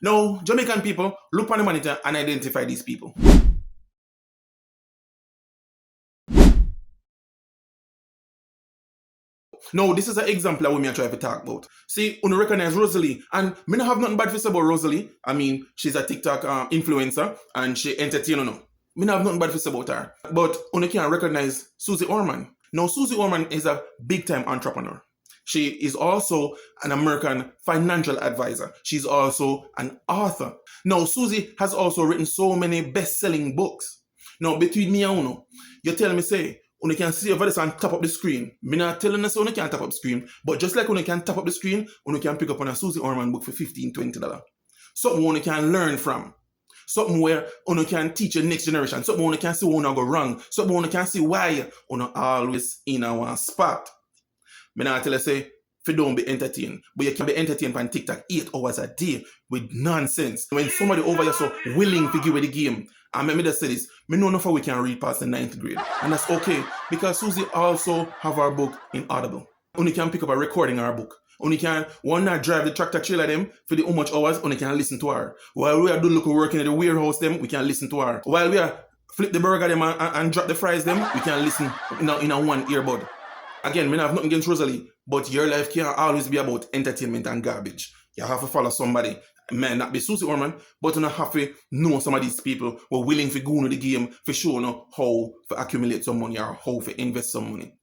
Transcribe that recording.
Now, Jamaican people, look on the monitor and identify these people. Now, this is an example of what me I try to talk about. See, you recognize Rosalie, and me not have nothing bad to say about Rosalie. I mean, she's a TikTok influencer, and she entertain you. Me not have nothing bad to say about her. But you can recognize Susie Orman. Now, Susie Orman is a big-time entrepreneur. She is also an American financial advisor. She's also an author. Now, Susie has also written so many best-selling books. Now, between me and you tell me, say, you can see over this and tap up the screen. Me not telling us you can tap up the screen, but just like you can tap up the screen, you can pick up on a Susie Orman book for $15, $20. Something you can learn from. Something where you can teach your next generation. Something you can see what you go wrong. Something you can see why you always in one spot. Me not tell you say, if you don't be entertained, but you can be entertained on TikTok 8 hours a day with nonsense. When somebody over here so willing to give you the game, and let me just say this, me know enough we can read past the 9th grade. And that's okay, because Susie also have our book in Audible. Only can pick up a recording our book. Only can one not drive the tractor trailer them for the how much hours, only can listen to her. While we are doing local work in the warehouse them, we can listen to her. While we are flip the burger them and drop the fries them, we can listen in a one earbud. Again, me not have nothing against Rosalie, but your life can't always be about entertainment and garbage. You have to follow somebody. It may not be Susie Orman, but you have to know some of these people who are willing to go into the game for show you how to accumulate some money or how to invest some money.